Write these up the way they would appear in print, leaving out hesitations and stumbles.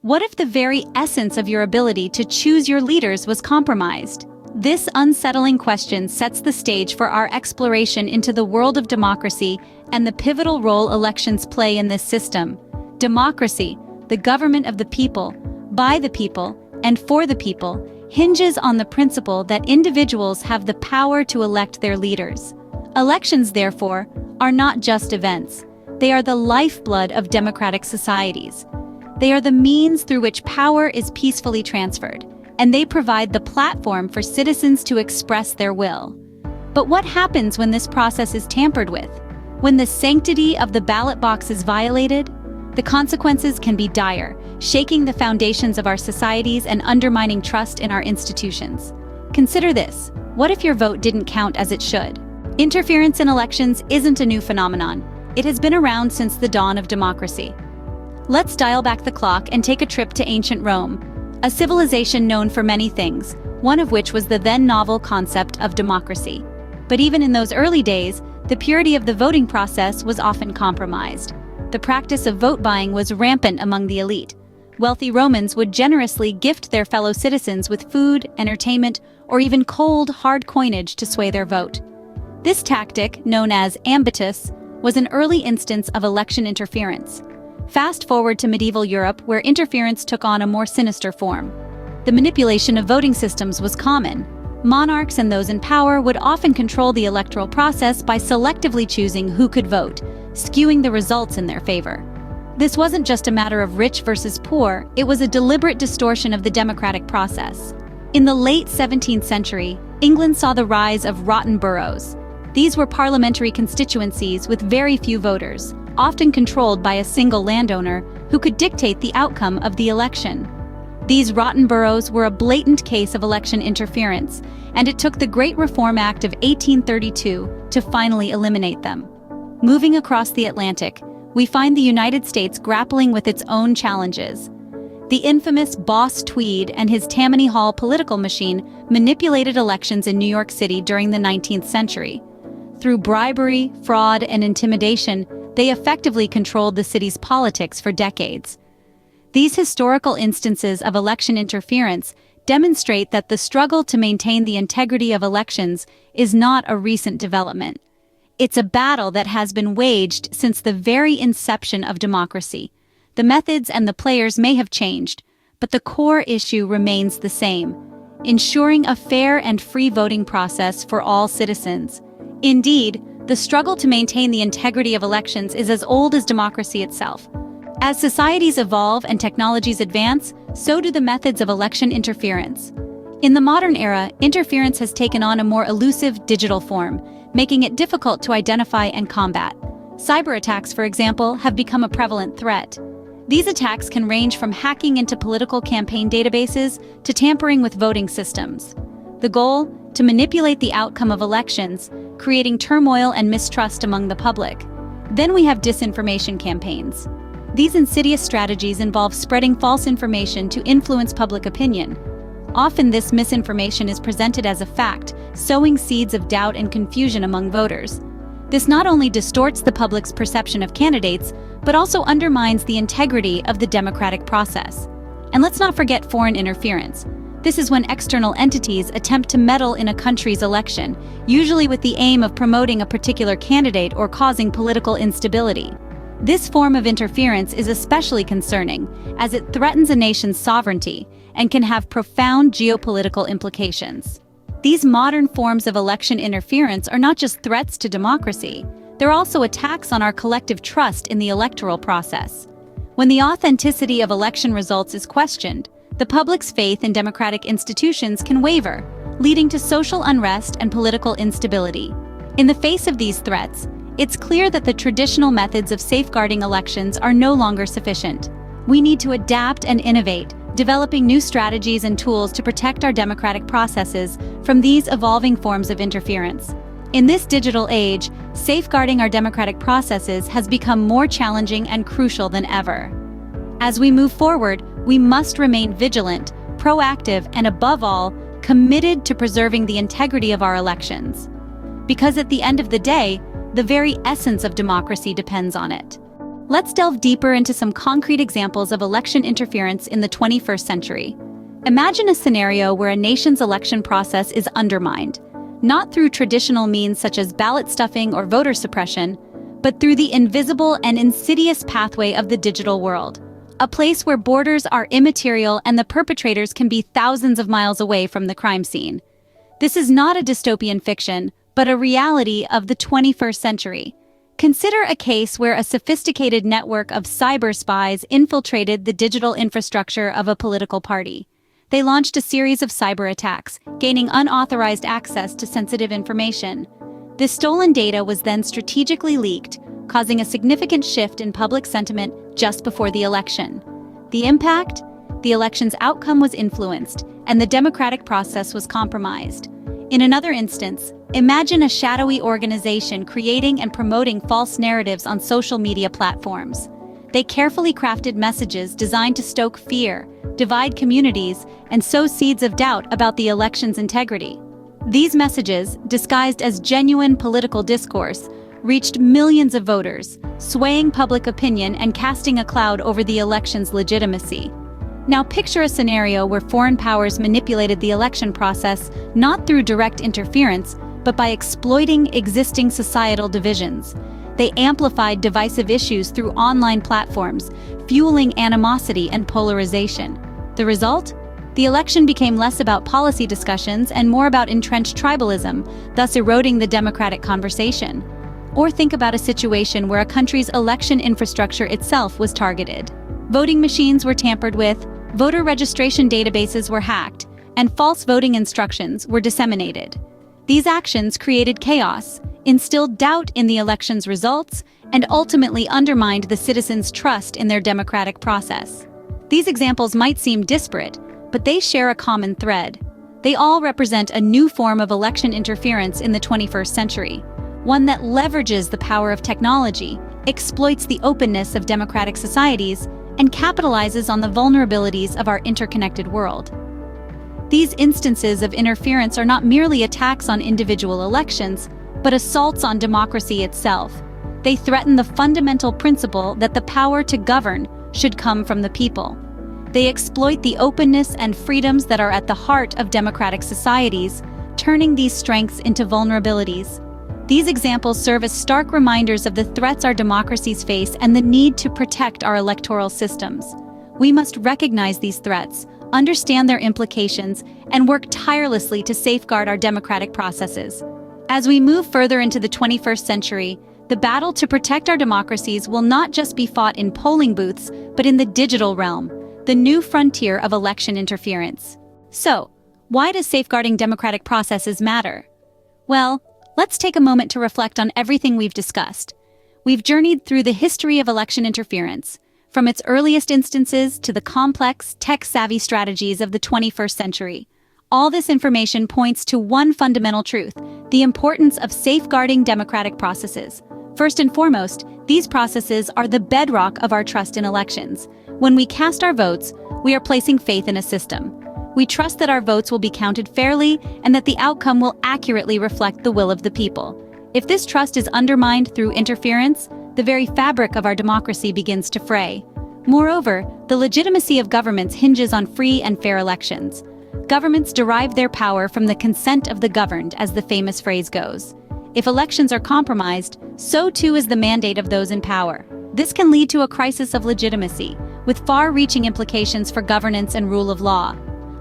What if the very essence of your ability to choose your leaders was compromised? This unsettling question sets the stage for our exploration into the world of democracy and the pivotal role elections play in this system. Democracy, the government of the people, by the people, and for the people, hinges on the principle that individuals have the power to elect their leaders. Elections, therefore, are not just events. They are the lifeblood of democratic societies. They are the means through which power is peacefully transferred, and they provide the platform for citizens to express their will. But what happens when this process is tampered with? When the sanctity of the ballot box is violated? The consequences can be dire, shaking the foundations of our societies and undermining trust in our institutions. Consider this: what if your vote didn't count as it should? Interference in elections isn't a new phenomenon. It has been around since the dawn of democracy. Let's dial back the clock and take a trip to ancient Rome, a civilization known for many things, one of which was the then novel concept of democracy. But even in those early days, the purity of the voting process was often compromised. The practice of vote buying was rampant among the elite. Wealthy Romans would generously gift their fellow citizens with food, entertainment, or even cold, hard coinage to sway their vote. This tactic, known as ambitus, was an early instance of election interference. Fast forward to medieval Europe, where interference took on a more sinister form. The manipulation of voting systems was common. Monarchs and those in power would often control the electoral process by selectively choosing who could vote, skewing the results in their favor. This wasn't just a matter of rich versus poor, it was a deliberate distortion of the democratic process. In the late 17th century, England saw the rise of rotten boroughs. These were parliamentary constituencies with very few voters, often controlled by a single landowner who could dictate the outcome of the election. These rotten boroughs were a blatant case of election interference, and it took the Great Reform Act of 1832 to finally eliminate them. Moving across the Atlantic, we find the United States grappling with its own challenges. The infamous Boss Tweed and his Tammany Hall political machine manipulated elections in New York City during the 19th century. Through bribery, fraud, and intimidation, they effectively controlled the city's politics for decades. These historical instances of election interference demonstrate that the struggle to maintain the integrity of elections is not a recent development. It's a battle that has been waged since the very inception of democracy. The methods and the players may have changed, but the core issue remains the same: ensuring a fair and free voting process for all citizens. Indeed, the struggle to maintain the integrity of elections is as old as democracy itself. As societies evolve and technologies advance, so do the methods of election interference. In the modern era, interference has taken on a more elusive digital form, making it difficult to identify and combat. Cyber attacks, for example, have become a prevalent threat. These attacks can range from hacking into political campaign databases to tampering with voting systems. The goal? To manipulate the outcome of elections, creating turmoil and mistrust among the public. Then we have disinformation campaigns. These insidious strategies involve spreading false information to influence public opinion. Often this misinformation is presented as a fact, sowing seeds of doubt and confusion among voters. This not only distorts the public's perception of candidates, but also undermines the integrity of the democratic process. And let's not forget foreign interference. This is when external entities attempt to meddle in a country's election, usually with the aim of promoting a particular candidate or causing political instability. This form of interference is especially concerning, as it threatens a nation's sovereignty and can have profound geopolitical implications. These modern forms of election interference are not just threats to democracy, they're also attacks on our collective trust in the electoral process. When the authenticity of election results is questioned, the public's faith in democratic institutions can waver, leading to social unrest and political instability. In the face of these threats, it's clear that the traditional methods of safeguarding elections are no longer sufficient. We need to adapt and innovate, developing new strategies and tools to protect our democratic processes from these evolving forms of interference. In this digital age, safeguarding our democratic processes has become more challenging and crucial than ever. As we move forward, we must remain vigilant, proactive, and above all, committed to preserving the integrity of our elections. Because at the end of the day, the very essence of democracy depends on it. Let's delve deeper into some concrete examples of election interference in the 21st century. Imagine a scenario where a nation's election process is undermined, not through traditional means such as ballot stuffing or voter suppression, but through the invisible and insidious pathway of the digital world, a place where borders are immaterial and the perpetrators can be thousands of miles away from the crime scene. This is not a dystopian fiction, but a reality of the 21st century. Consider a case where a sophisticated network of cyber spies infiltrated the digital infrastructure of a political party. They launched a series of cyber attacks, gaining unauthorized access to sensitive information. This stolen data was then strategically leaked, causing a significant shift in public sentiment just before the election. The impact? The election's outcome was influenced, and the democratic process was compromised. In another instance, imagine a shadowy organization creating and promoting false narratives on social media platforms. They carefully crafted messages designed to stoke fear, divide communities, and sow seeds of doubt about the election's integrity. These messages, disguised as genuine political discourse, reached millions of voters, swaying public opinion and casting a cloud over the election's legitimacy. Now picture a scenario where foreign powers manipulated the election process not through direct interference, but by exploiting existing societal divisions. They amplified divisive issues through online platforms, fueling animosity and polarization. The result? The election became less about policy discussions and more about entrenched tribalism, thus eroding the democratic conversation. Or think about a situation where a country's election infrastructure itself was targeted. Voting machines were tampered with, voter registration databases were hacked, and false voting instructions were disseminated. These actions created chaos, instilled doubt in the election's results, and ultimately undermined the citizens' trust in their democratic process. These examples might seem disparate, but they share a common thread. They all represent a new form of election interference in the 21st century, one that leverages the power of technology, exploits the openness of democratic societies, and capitalizes on the vulnerabilities of our interconnected world. These instances of interference are not merely attacks on individual elections, but assaults on democracy itself. They threaten the fundamental principle that the power to govern should come from the people. They exploit the openness and freedoms that are at the heart of democratic societies, turning these strengths into vulnerabilities. These examples serve as stark reminders of the threats our democracies face and the need to protect our electoral systems. We must recognize these threats, understand their implications, and work tirelessly to safeguard our democratic processes. As we move further into the 21st century, the battle to protect our democracies will not just be fought in polling booths, but in the digital realm, the new frontier of election interference. So, why does safeguarding democratic processes matter? Well, let's take a moment to reflect on everything we've discussed. We've journeyed through the history of election interference, from its earliest instances to the complex, tech-savvy strategies of the 21st century. All this information points to one fundamental truth: the importance of safeguarding democratic processes. First and foremost, these processes are the bedrock of our trust in elections. When we cast our votes, we are placing faith in a system. We trust that our votes will be counted fairly and that the outcome will accurately reflect the will of the people. If this trust is undermined through interference, the very fabric of our democracy begins to fray. Moreover, the legitimacy of governments hinges on free and fair elections. Governments derive their power from the consent of the governed, as the famous phrase goes. If elections are compromised, so too is the mandate of those in power. This can lead to a crisis of legitimacy, with far-reaching implications for governance and rule of law.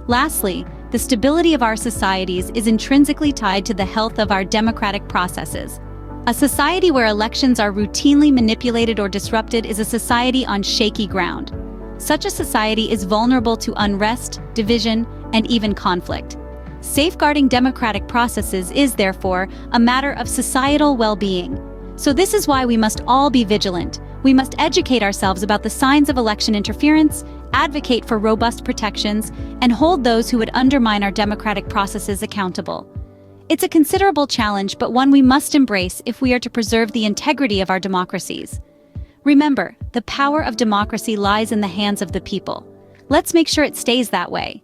Lastly, the stability of our societies is intrinsically tied to the health of our democratic processes. A society where elections are routinely manipulated or disrupted is a society on shaky ground. Such a society is vulnerable to unrest, division, and even conflict. Safeguarding democratic processes is, therefore, a matter of societal well-being. So this is why we must all be vigilant. We must educate ourselves about the signs of election interference, advocate for robust protections, and hold those who would undermine our democratic processes accountable. It's a considerable challenge, but one we must embrace if we are to preserve the integrity of our democracies. Remember, the power of democracy lies in the hands of the people. Let's make sure it stays that way.